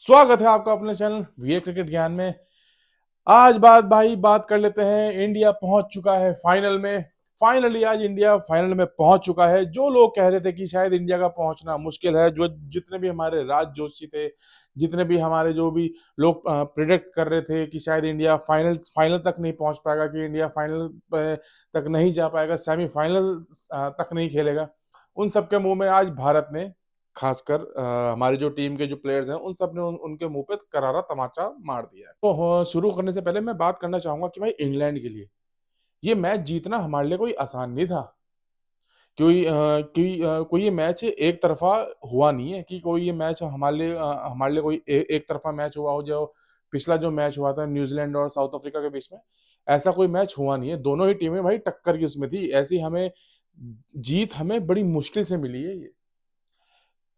स्वागत है आपका अपने चैनल वीए क्रिकेट ज्ञान में। आज बात कर लेते हैं। इंडिया पहुंच चुका है फाइनल में। फाइनली आज इंडिया फाइनल में पहुंच चुका है। जो लोग कह रहे थे कि शायद इंडिया का पहुंचना मुश्किल है, जो जितने भी हमारे राज जोशी थे, जितने भी हमारे जो भी लोग प्रिडिक्ट कर रहे थे कि शायद इंडिया फाइनल फाइनल तक नहीं पहुंच पाएगा, कि इंडिया फाइनल तक नहीं जा पाएगा, सेमीफाइनल तक नहीं खेलेगा, उन सबके मुंह में आज भारत ने, खासकर हमारी जो टीम के जो प्लेयर्स हैं उन सब ने उनके मुंह पे करारा तमाचा मार दिया है। तो शुरू करने से पहले मैं बात करना चाहूंगा कि भाई इंग्लैंड के लिए ये मैच जीतना हमारे लिए कोई आसान नहीं था। कोई ये मैच एक तरफा हुआ नहीं है, कि कोई ये मैच हमारे लिए कोई एक तरफा मैच हुआ हो। जो पिछला जो मैच हुआ था न्यूजीलैंड और साउथ अफ्रीका के बीच में, ऐसा कोई मैच हुआ नहीं है। दोनों ही टीमें भाई टक्कर की उसमें थी। ऐसी हमें जीत हमें बड़ी मुश्किल से मिली है। ये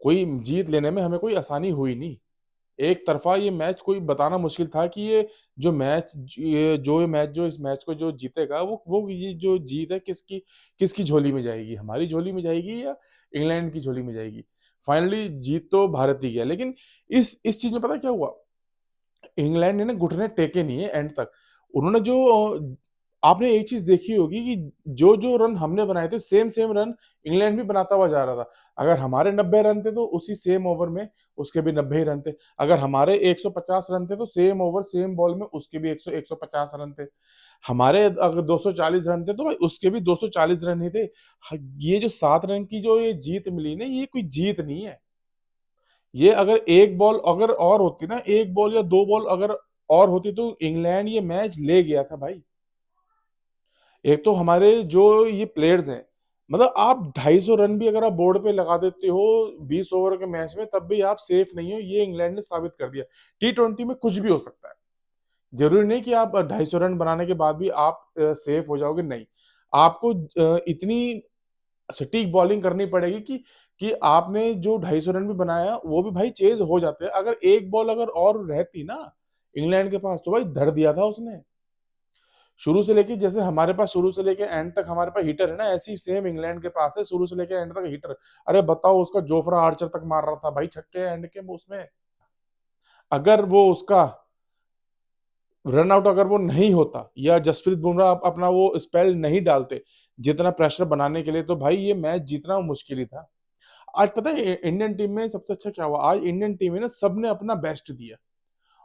कोई जीत लेने में हमें कोई आसानी हुई नहीं। एक तरफा ये मैच कोई बताना मुश्किल था कि ये मैच जो इस मैच को जो जीतेगा, वो ये जो जीत है किसकी किसकी झोली में जाएगी, हमारी झोली में जाएगी या इंग्लैंड की झोली में जाएगी। फाइनली जीत तो भारत ही गया, लेकिन इस चीज में पता क्या हुआ। इंग्लैंड ने ना घुटने टेके नहीं है एंड तक। उन्होंने जो आपने एक चीज देखी होगी कि जो जो रन हमने बनाए थे, सेम सेम रन इंग्लैंड भी बनाता हुआ जा रहा था। अगर हमारे 90 रन थे तो उसी सेम ओवर में उसके भी 90 ही रन थे। अगर हमारे 150 रन थे तो सेम ओवर सेम बॉल में उसके भी 100 150 रन थे। हमारे अगर 240 रन थे तो भाई उसके भी 240 रन ही थे। ये जो 7 रन की जो ये जीत मिली ना, ये कोई जीत नहीं है। ये अगर एक बॉल अगर और होती ना, एक बॉल या दो बॉल अगर और होती तो इंग्लैंड ये मैच ले गया था भाई। एक तो हमारे जो ये प्लेयर्स हैं, मतलब आप 250 रन भी अगर आप बोर्ड पे लगा देते हो 20 ओवर के मैच में, तब भी आप सेफ नहीं हो। ये इंग्लैंड ने साबित कर दिया। T20 में कुछ भी हो सकता है। जरूरी नहीं कि आप 250 रन बनाने के बाद भी आप सेफ हो जाओगे, नहीं। आपको इतनी सटीक बॉलिंग करनी पड़ेगी कि आपने जो 250 रन भी बनाया वो भी भाई चेज हो जाते हैं। अगर एक बॉल अगर और रहती ना इंग्लैंड के पास, तो भाई धर दिया था उसने। शुरू से लेके, जैसे हमारे पास शुरू से लेके एंड तक हमारे पास हीटर है ना, ऐसी सेम इंग्लैंड के पास है शुरू से लेके एंड तक हीटर। अरे बताओ, उसका जोफ्रा आर्चर तक मार रहा था भाई छक्के एंड के उसमें। अगर वो उसका रन आउट अगर वो नहीं होता, या जसप्रीत बुमराह अपना वो स्पेल नहीं डालते जितना प्रेशर बनाने के लिए, तो भाई ये मैच जीतना मुश्किल ही था। आज पता है इंडियन टीम में सबसे अच्छा क्या हुआ। आज इंडियन टीम में ना सबने अपना बेस्ट दिया।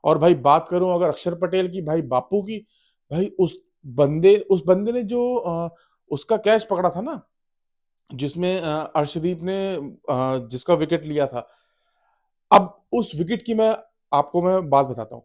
और भाई बात करूं अगर अक्षर पटेल की, भाई बापू की, भाई उस बंदे ने जो उसका कैच पकड़ा था ना, जिसमें अर्शदीप ने जिसका विकेट लिया था। अब उस विकेट की मैं बात बताता हूँ।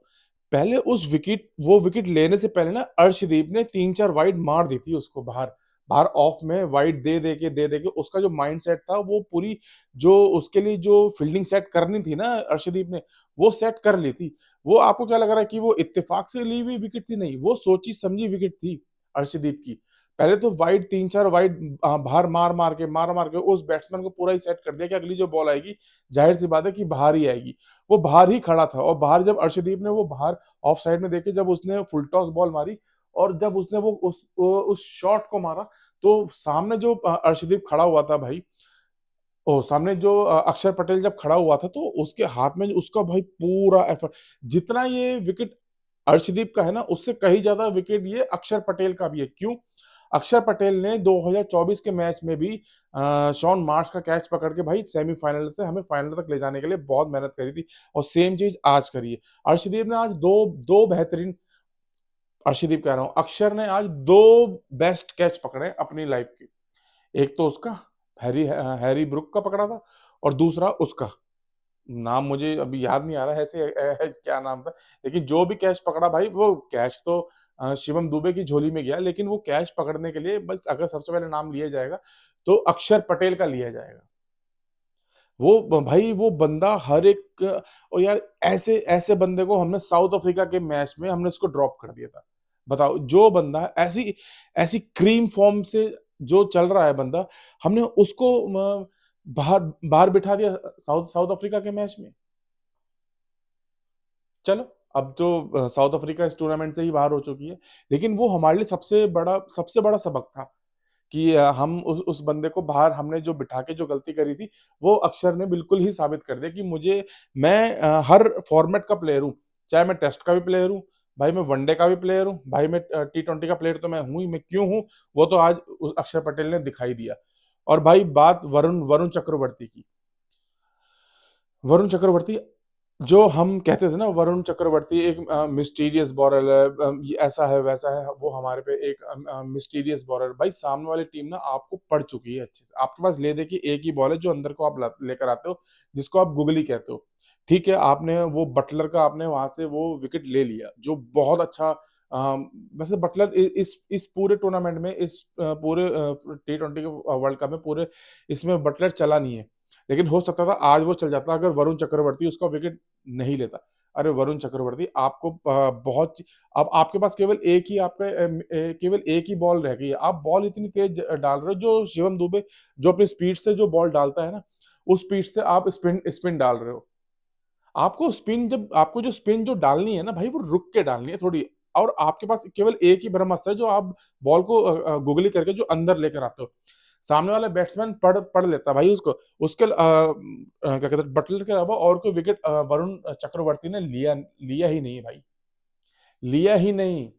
पहले वो विकेट लेने से पहले ना अर्शदीप ने 3 4 वाइड मार दी थी उसको बाहर। बाहर ऑफ में वाइड दे दे के उसका जो माइंड सेट था, वो पूरी जो उसके लिए जो फील्डिंग सेट करनी थी ना अर्शदीप ने, वो सेट कर ली थी। वो आपको क्या लग रहा है कि वो इत्तेफाक से ली हुई विकेट थी? नहीं, वो सोची समझी विकेट थी अर्शदीप की। पहले तो वाइड 3 4 वाइड बाहर मार मार के उस बैट्समैन को पूरा ही सेट कर दिया कि अगली जो बॉल आएगी, जाहिर सी बात है कि बाहर ही आएगी। वो बाहर ही खड़ा था, और बाहर जब अर्शदीप ने वो बाहर ऑफ साइड में देखे, जब उसने फुल टॉस बॉल मारी और जब उसने वो उस शॉट को मारा, तो सामने जो अर्शदीप खड़ा हुआ था भाई, ओ सामने जो अक्षर पटेल जब खड़ा हुआ था, तो उसके हाथ में उसका भाई पूरा एफर्ट, जितना ये विकेट अर्शदीप का है ना, उससे कहीं ज्यादा विकेट ये अक्षर पटेल का भी है। क्यों? अक्षर पटेल ने 2024 के मैच में भी शॉन मार्श का कैच पकड़ के भाई सेमीफाइनल से हमें फाइनल तक ले जाने के लिए बहुत मेहनत करी थी। और सेम चीज आज करी है। अर्शदीप ने आज दो दो बेहतरीन अर्शदीप कह रहा हूँ, अक्षर ने आज दो बेस्ट कैच पकड़े अपनी लाइफ की। एक तो उसका हैरी हैरी ब्रुक का पकड़ा था, और दूसरा उसका नाम मुझे अभी याद नहीं आ रहा है ऐसे क्या नाम था। लेकिन जो भी कैच पकड़ा भाई, वो कैच तो शिवम दुबे की झोली में गया, लेकिन वो कैच पकड़ने के लिए बस अगर सबसे पहले नाम लिया जाएगा तो अक्षर पटेल का लिया जाएगा। भाई वो बंदा हर एक, और यार ऐसे ऐसे बंदे को हमने साउथ अफ्रीका के मैच में हमने उसको ड्रॉप कर दिया था। बताओ, जो बंदा ऐसी ऐसी क्रीम फॉर्म से जो चल रहा है बंदा, हमने उसको बाहर बाहर बिठा दिया साउथ साउथ अफ्रीका के मैच में। चलो, अब तो साउथ अफ्रीका इस टूर्नामेंट से ही बाहर हो चुकी है, लेकिन वो हमारे लिए सबसे बड़ा सबक था कि हम उस बंदे को बाहर हमने जो बिठा के जो गलती करी थी, वो अक्षर ने बिल्कुल ही साबित कर दिया कि मैं हर फॉर्मेट का प्लेयर हूँ। चाहे मैं टेस्ट का भी प्लेयर हूँ, भाई मैं वनडे का भी प्लेयर हूँ, भाई मैं टी20 का प्लेयर तो मैं हूँ ही, मैं क्यों हूँ, वो तो आज उस अक्षर पटेल ने दिखाई दिया। और भाई बात वरुण वरुण चक्रवर्ती की। वरुण चक्रवर्ती, जो हम कहते थे ना वरुण चक्रवर्ती एक मिस्टीरियस बॉलर है, ये ऐसा है वैसा है, वो हमारे पे एक मिस्टीरियस बॉलर। भाई सामने वाली टीम ना आपको पढ़ चुकी है अच्छे से, आपके पास ले दे कि एक ही बॉल है जो अंदर को आप लेकर आते हो, जिसको आप गुगली कहते हो। ठीक है, आपने वो बटलर का आपने वहां से वो विकेट ले लिया, जो बहुत अच्छा। वैसे बटलर इस पूरे टूर्नामेंट में, इस पूरे टी20 के वर्ल्ड कप में पूरे इसमें बटलर चला नहीं है, लेकिन हो सकता था आज वो चल जाता अगर वरुण चक्रवर्ती उसका विकेट नहीं लेता। अरे वरुण चक्रवर्ती आपको बहुत, अब आपके पास केवल एक ही आपका केवल एक ही बॉल रह गई है, आप बॉल इतनी तेज डाल रहे हो, जो शिवम दुबे जो अपनी स्पीड से जो बॉल डालता है ना, उस स्पीड से आप स्पिन स्पिन डाल रहे हो। आपको स्पिन, जब आपको जो स्पिन जो डालनी है ना भाई, वो रुक के डालनी है थोड़ी। और आपके पास केवल एक ही ब्रह्मास्त्र है जो आप बॉल को गुगली करके जो अंदर लेकर आते हो। सामने वाला बैट्समैन पढ़ पढ़ लेता भाई उसको, उसके क्या कहते हैं, बटलर के अलावा और कोई विकेट वरुण चक्रवर्ती ने लिया लिया ही नहीं भाई, लिया ही नहीं।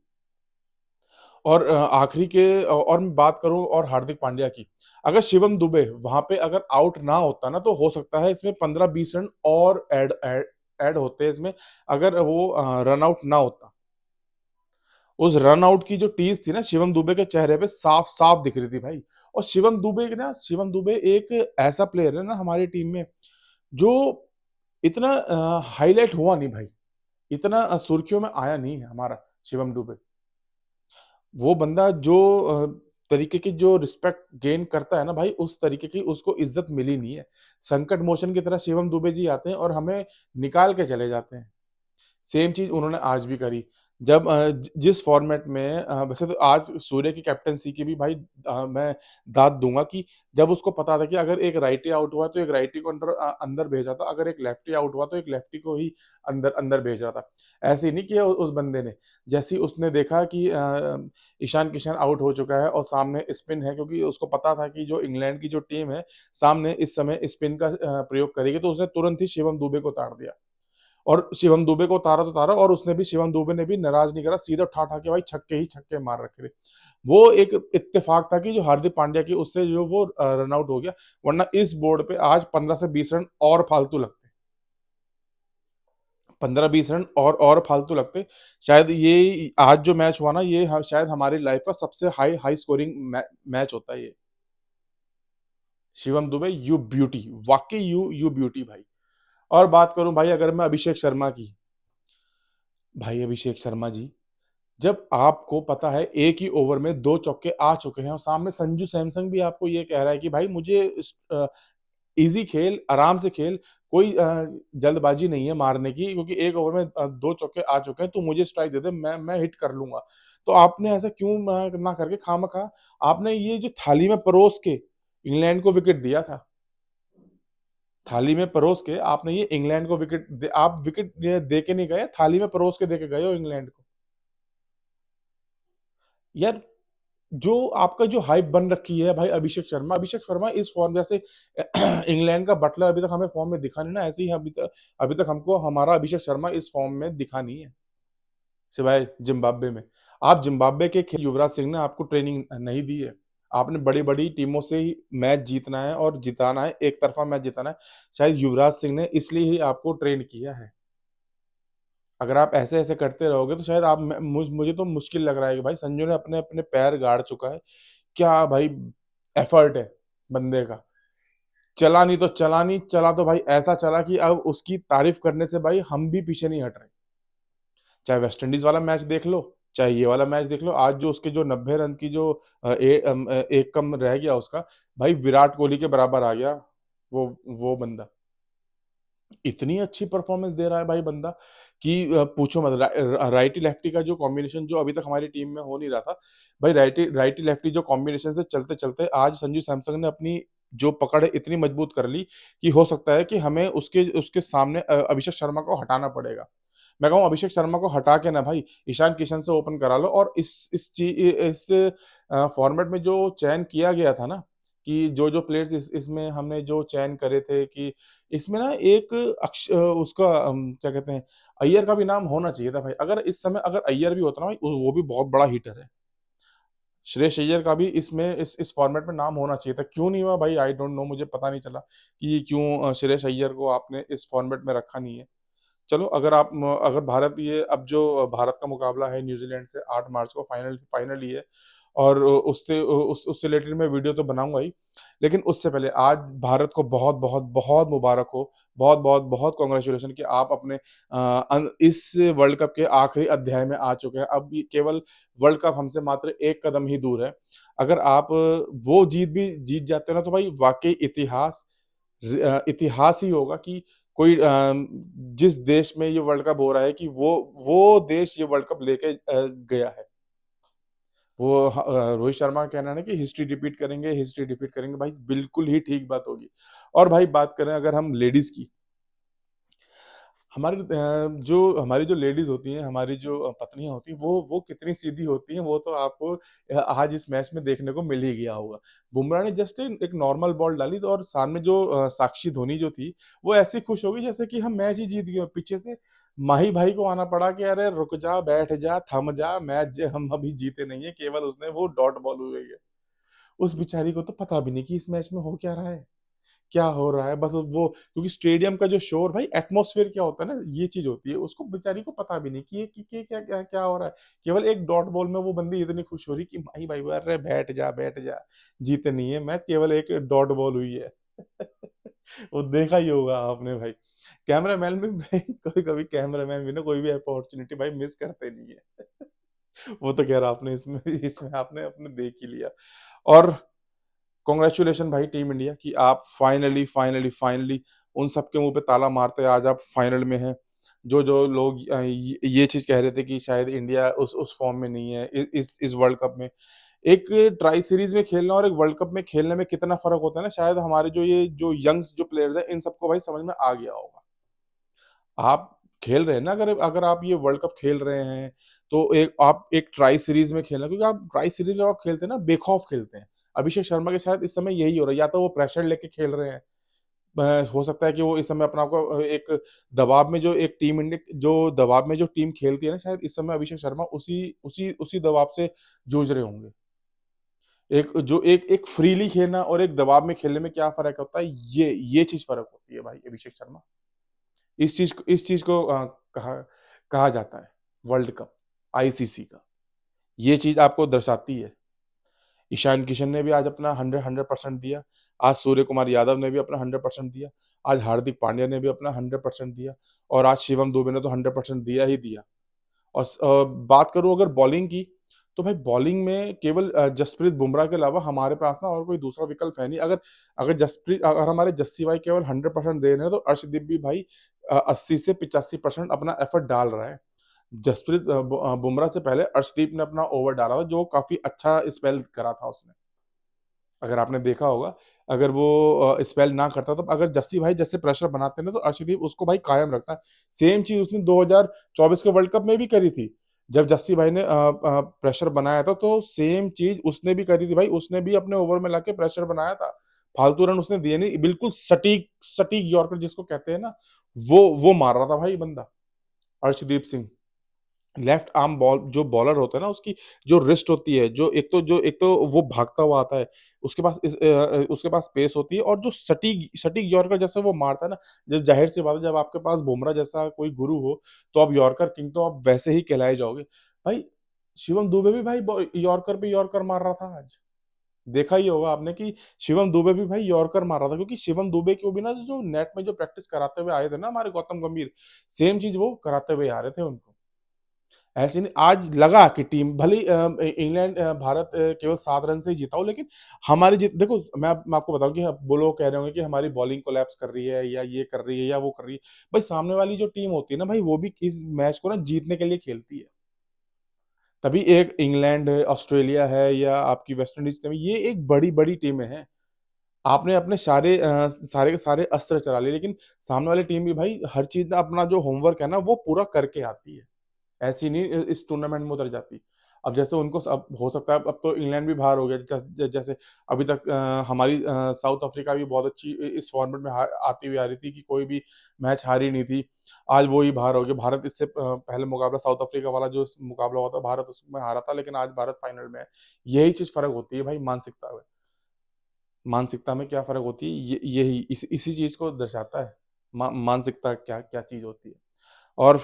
और आखिरी के और मैं बात करूं और हार्दिक पांड्या की, अगर शिवम दुबे वहां पे अगर आउट ना होता ना, तो हो सकता है इसमें 15-20 रन और ऐड होते इसमें, अगर वो रन आउट ना होता। उस रन आउट की जो टीज थी ना, शिवम दुबे के चेहरे पे साफ साफ दिख रही थी भाई। और शिवम दुबे एक ऐसा प्लेयर है ना हमारी टीम में, जो इतना हाईलाइट हुआ नहीं भाई, इतना सुर्खियों में आया नहीं है हमारा शिवम दुबे। वो बंदा जो तरीके की जो रिस्पेक्ट गेन करता है ना भाई, उस तरीके की उसको इज्जत मिली नहीं है। संकट मोशन की तरह शिवम दुबे जी आते हैं और हमें निकाल के चले जाते हैं। सेम चीज उन्होंने आज भी करी। जब जिस फॉर्मेट में वैसे तो आज सूर्य की कैप्टनसी की भी भाई मैं दाद दूंगा कि जब उसको पता था कि अगर एक राइटी आउट हुआ तो एक राइटी को अंदर भेजा था, अगर एक लेफ्टी आउट हुआ तो एक लेफ्टी को ही अंदर अंदर भेज रहा था। ऐसे ही नहीं किया उस बंदे ने। जैसे ही उसने देखा कि ईशान किशन आउट हो चुका है और सामने स्पिन है, क्योंकि उसको पता था कि जो इंग्लैंड की जो टीम है सामने इस समय स्पिन का प्रयोग करेगी, तो उसने तुरंत ही शिवम दुबे को उतार दिया। और शिवम दुबे को उतारा तो उतारा, और उसने भी शिवम दुबे ने भी नाराज नहीं करा, सीधा उठा उठा के भाई छक्के ही छक्के मार रखे थे। वो एक इत्तेफाक था कि जो हार्दिक पांड्या की उससे जो वो रन आउट हो गया, वरना इस बोर्ड पे आज 15 से 20 रन और फालतू लगते। 15-20 रन और फालतू लगते। शायद ये आज जो मैच हुआ ना, ये शायद हमारी लाइफ का सबसे हाई हाई स्कोरिंग मैच होता है ये। शिवम दुबे यू ब्यूटी, वाकई यू ब्यूटी भाई। और बात करूं भाई अगर मैं अभिषेक शर्मा की, भाई अभिषेक शर्मा जी, जब आपको पता है एक ही ओवर में 2 चौके आ चुके हैं और सामने संजू सैमसन भी आपको ये कह रहा है कि भाई मुझे इजी खेल, आराम से खेल, कोई जल्दबाजी नहीं है मारने की, क्योंकि एक ओवर में 2 चौके आ चुके हैं, तो मुझे स्ट्राइक दे दे, मैं हिट कर लूंगा। तो आपने ऐसा क्यों ना करके खामखा आपने ये जो थाली में परोस के इंग्लैंड को विकेट दिया था, थाली में परोस के आपने ये इंग्लैंड को आप विकेट दे के नहीं गए, थाली में परोस के दे के गए हो इंग्लैंड को। यार, जो आपका जो हाइप बन रखी है भाई, अभिषेक शर्मा इस फॉर्म जैसे इंग्लैंड का बटलर अभी तक हमें फॉर्म में दिखा नहीं ना, ऐसे ही अभी तक हमको हमारा अभिषेक शर्मा इस फॉर्म में दिखा नहीं है, सिवाय जिम्बाब्वे में। आप जिम्बाब्वे के युवराज सिंह ने आपको ट्रेनिंग नहीं दी है। आपने बड़ी बड़ी टीमों से ही मैच जीतना है और जिताना है, एक तरफा मैच जिताना है। शायद युवराज सिंह ने इसलिए ही आपको ट्रेन किया है। अगर आप ऐसे ऐसे करते रहोगे तो शायद मुझे तो मुश्किल लग रहा है कि भाई संजू ने अपने अपने पैर गाड़ चुका है। क्या भाई एफर्ट है बंदे का। चला नहीं तो चला नहीं, चला तो भाई ऐसा चला कि अब उसकी तारीफ करने से भाई हम भी पीछे नहीं हट रहे। चाहे वेस्ट इंडीज वाला मैच देख लो, चाहे ये वाला मैच देख लो, आज जो उसके जो 90 रन की जो एक कम रह गया उसका, भाई विराट कोहली के बराबर आ गया वो बंदा। इतनी अच्छी परफॉर्मेंस दे रहा है भाई बंदा कि पूछो मत। राइटी लेफ्टी का जो कॉम्बिनेशन जो अभी तक हमारी टीम में हो नहीं रहा था, भाई राइटी लेफ्टी जो कॉम्बिनेशन से चलते चलते आज संजू सैमसन ने अपनी जो पकड़ है इतनी मजबूत कर ली कि हो सकता है कि हमें उसके उसके सामने अभिषेक शर्मा को हटाना पड़ेगा। मैं कहूँ अभिषेक शर्मा को हटा के ना भाई ईशान किशन से ओपन करा लो, और इस फॉर्मेट में जो चयन किया गया था ना, कि जो प्लेयर्स इसमें हमने जो चयन करे थे, कि इसमें ना एक उसका क्या कहते हैं, अय्यर का भी नाम होना चाहिए था भाई। अगर इस समय अगर अय्यर भी होता ना भाई, वो भी बहुत बड़ा हिटर है। श्रेयस अय्यर का भी इसमें इस फॉर्मेट में नाम होना चाहिए था। क्यों नहीं हुआ भाई, आई डोंट नो, मुझे पता नहीं चला कि क्यों श्रेयस अय्यर को आपने इस फॉर्मेट में रखा नहीं है। चलो, अगर भारत ये अब जो भारत का मुकाबला है न्यूजीलैंड से 8 मार्च को, फाइनल फाइनल ही है, और उससे रिलेटेड मैं वीडियो तो बनाऊंगा ही, लेकिन उससे पहले आज भारत को बहुत बहुत बहुत मुबारक हो, बहुत बहुत बहुत कॉन्ग्रेचुलेशन कि आप अपने इस वर्ल्ड कप के आखिरी अध्याय में आ चुके हैं। अब ये केवल वर्ल्ड कप हमसे मात्र एक कदम ही दूर है। अगर आप वो जीत भी जीत जाते हो ना, तो भाई वाकई इतिहास ही होगा कि कोई जिस देश में ये वर्ल्ड कप हो रहा है, कि वो देश ये वर्ल्ड कप लेके गया है। रोहित शर्मा का कहना है ना कि हिस्ट्री रिपीट करेंगे, भाई बिल्कुल ही ठीक बात होगी। और भाई बात करें अगर हम लेडीज की, हमारी जो लेडीज होती हैं, हमारी जो पत्नियां होती हैं, वो कितनी सीधी होती हैं, वो तो आपको आज इस मैच में देखने को मिल ही गया होगा। बुमराह ने जस्ट एक नॉर्मल बॉल डाली, तो और सामने जो साक्षी धोनी जो थी, वो ऐसे खुश हो गई जैसे कि हम मैच ही जीत गए। पीछे से माही भाई को आना पड़ा कि अरे रुक जा, बैठ जा, थम जा, हम अभी जीते नहीं है, केवल उसने वो डॉट बॉल हुई है। उस बेचारी को तो पता भी नहीं कि इस मैच में हो क्या रहा है, क्या हो रहा है। बस वो, क्योंकि स्टेडियम का जो शोर भाई, एटमॉस्फेयर क्या होता है ना, ये चीज होती है, उसको बेचारी को पता भी नहीं कि ये कि क्या क्या क्या हो रहा है। केवल एक डॉट बॉल में वो बंदी इतनी खुश हो रही कि भाई भाई अरे बैठ जा, जीते नहीं है मैच, केवल एक डॉट बॉल हुई है। वो देखा ही होगा आपने भाई। कैमरामैन भी भाई, कभी कभी कैमरामैन भी ना कोई भी अपॉर्चुनिटी भाई मिस करते नहीं है। वो तो कह रहा आपने इसमें इसमें आपने अपने देख ही लिया। और कॉन्ग्रेचुलेशन भाई टीम इंडिया, कि आप फाइनली फाइनली फाइनली उन सबके मुंह पे ताला मारते आज आप फाइनल में हैं। जो लोग ये चीज कह रहे थे कि शायद इंडिया उस फॉर्म में नहीं है इस वर्ल्ड कप में। एक ट्राई सीरीज में खेलना और एक वर्ल्ड कप में खेलने में कितना फर्क होता है ना, शायद हमारे जो यंग्स जो प्लेयर्स हैं, इन सबको भाई समझ में आ गया होगा। आप खेल रहे हैं ना, अगर अगर आप ये वर्ल्ड कप खेल रहे हैं, तो आप एक ट्राई सीरीज में खेलना, क्योंकि आप ट्राई सीरीज में आप खेलते हैं ना, बेखौफ खेलते हैं। अभिषेक शर्मा के साथ इस समय यही हो रहा है, या तो वो प्रेशर लेके खेल रहे हैं। हो सकता है कि वो इस समय अपना आपको एक दबाव में जो टीम खेलती है ना, शायद इस समय अभिषेक शर्मा उसी उसी उसी दबाव से जूझ रहे होंगे। एक फ्रीली खेलना और एक दबाव में खेलने में क्या फर्क होता है, ये चीज फर्क होती है भाई अभिषेक शर्मा। इस चीज को कहा कहा जाता है वर्ल्ड कप, आईसीसी का। ये चीज आपको दर्शाती है। ईशान किशन ने भी आज अपना 100% दिया। आज सूर्य कुमार यादव ने भी अपना 100% दिया। आज हार्दिक पांड्या ने भी अपना 100% दिया। और आज शिवम दुबे ने तो 100% दिया ही दिया। और बात करूं अगर बॉलिंग की, तो भाई बॉलिंग में केवल जसप्रीत बुमराह के अलावा हमारे पास ना और कोई दूसरा विकल्प है नहीं। अगर अगर हमारे जस्सी भाई केवल 100% दे रहे हैं, तो अर्शदीप भी भाई 80 से 85% अपना एफर्ट डाल रहा है। बुमराह से पहले अर्शदीप ने अपना ओवर डाला था, जो काफी अच्छा स्पेल करा था उसने, अगर आपने देखा होगा। अगर वो स्पेल ना करता, तो अगर जस्सी भाई जैसे प्रेशर बनाते ना, तो अर्शदीप उसको भाई कायम रखता है। सेम चीज उसने 2024 के वर्ल्ड कप में भी करी थी। जब जस्सी भाई ने प्रेशर बनाया था, तो सेम चीज उसने भी करी थी भाई। उसने भी अपने ओवर में लाके प्रेशर बनाया था। फालतू रन उसने दिए नहीं, बिल्कुल सटीक सटीक यॉर्कर जिसको कहते हैं ना, वो मार रहा था भाई बंदा, Arshdeep Singh. Left arm ball जो बॉलर होता है ना, उसकी जो रिस्ट होती है, एक तो वो भागता हुआ आता है, उसके पास पेस होती है, और जो सटीक सटीक यॉर्कर जैसे वो मारता है ना, जब जाहिर सी बात है, जब आपके पास बुमराह जैसा कोई गुरु हो, तो आप यॉर्कर किंग तो आप वैसे ही कहलाए जाओगे भाई। शिवम दुबे भी भाई यॉर्कर पे यॉर्कर मार रहा था आज। देखा ही होगा आपने कि शिवम दुबे भी भाई यॉर्कर मार रहा था, क्योंकि शिवम दुबे को भी ना जो नेट में जो प्रैक्टिस कराते हुए आए थे ना हमारे गौतम गंभीर, सेम चीज वो कराते हुए आ रहे थे उनको। ऐसे नहीं, आज लगा कि टीम भले इंग्लैंड भारत केवल 7 रन से ही जीता हो, लेकिन हमारी जीत देखो, मैं आपको बताऊं कि वो लोग कह रहे होंगे कि हमारी बॉलिंग कोलैप्स कर रही है, या ये कर रही है, या वो कर रही है। भाई सामने वाली जो टीम होती है ना भाई, वो भी इस मैच को ना जीतने के लिए खेलती है। तभी एक इंग्लैंड है, ऑस्ट्रेलिया है, या आपकी वेस्ट इंडीज टीम, ये एक बड़ी बड़ी टीमें हैं। आपने अपने सारे के सारे अस्त्र चला लिए, लेकिन सामने वाली टीम भी भाई हर चीज़ ना अपना जो होमवर्क है ना वो पूरा करके आती है। ऐसी नहीं इस टूर्नामेंट में उतर जाती। अब जैसे उनको अब हो सकता है अब तो इंग्लैंड भी बाहर हो गया, जैसे अभी तक हमारी साउथ अफ्रीका भी बहुत अच्छी इस फॉर्मेट में आती हुई आ रही थी कि कोई भी मैच हारी नहीं थी। आज वो ही बाहर हो गया। भारत इससे पहले मुकाबला साउथ अफ्रीका वाला जो मुकाबला हुआ था, भारत उसमें हारा था, लेकिन आज भारत फाइनल में है। यही चीज फर्क होती है भाई, मानसिकता में। मानसिकता में क्या फर्क होती है, यही इसी चीज को दर्शाता है। मानसिकता क्या क्या चीज होती है। और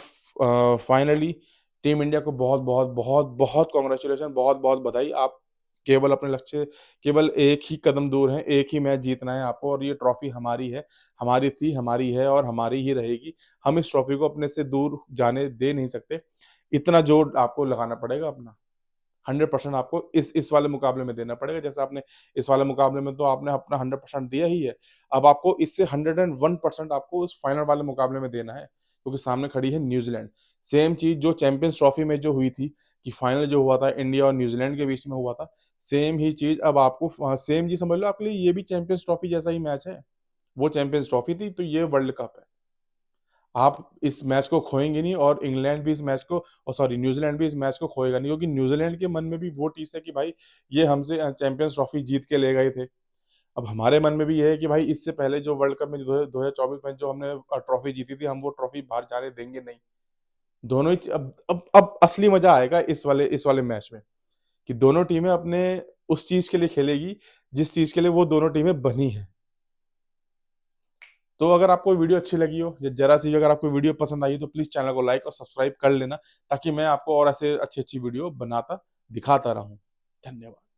फाइनली टीम इंडिया को बहुत बहुत बहुत बहुत कॉन्ग्रेचुलेशन, बहुत बहुत बधाई। आप केवल अपने लक्ष्य, केवल एक ही कदम दूर हैं, एक ही मैच जीतना है आपको, और ये ट्रॉफी हमारी है, हमारी थी, हमारी है और हमारी ही रहेगी। हम इस ट्रॉफी को अपने से दूर जाने दे नहीं सकते। इतना जोर आपको लगाना पड़ेगा अपना, 100% आपको इस वाले मुकाबले में देना पड़ेगा। जैसे आपने इस वाले मुकाबले में तो आपने अपना 100% दिया ही है। अब आपको इससे 101% आपको उस फाइनल वाले मुकाबले में देना है, क्योंकि सामने खड़ी है न्यूजीलैंड। सेम चीज़ जो चैंपियंस ट्रॉफी में जो हुई थी, कि फाइनल जो हुआ था इंडिया और न्यूजीलैंड के बीच में हुआ था, सेम ही चीज़ अब आपको सेम चीज़ समझ लो आपके लिए ये भी चैंपियंस ट्रॉफी जैसा ही मैच है। वो चैंपियंस ट्रॉफी थी, तो ये वर्ल्ड कप है। आप इस मैच को खोएँगे नहीं, और इंग्लैंड भी इस मैच को सॉरी न्यूज़ीलैंड भी इस मैच को खोएगा नहीं, क्योंकि न्यूज़ीलैंड के मन में भी वो टीस है कि भाई ये हमसे चैंपियंस ट्रॉफी जीत के ले गए थे। अब हमारे मन में भी ये है कि भाई इससे पहले जो वर्ल्ड कप में 2024 में जो हमने ट्रॉफी जीती थी, हम वो ट्रॉफी बाहर जाने देंगे नहीं। दोनों ही अब असली मज़ा आएगा इस वाले मैच में, कि दोनों टीमें अपने उस चीज़ के लिए खेलेगी, जिस चीज़ के लिए वो दोनों टीमें बनी हैं। तो अगर आपको वीडियो अच्छी लगी हो, या ज़रा सी भी अगर आपको वीडियो पसंद आई हो, तो प्लीज़ चैनल को लाइक और सब्सक्राइब कर लेना, ताकि मैं आपको और ऐसे अच्छी-अच्छी वीडियो बनाता दिखाता रहूँ। धन्यवाद।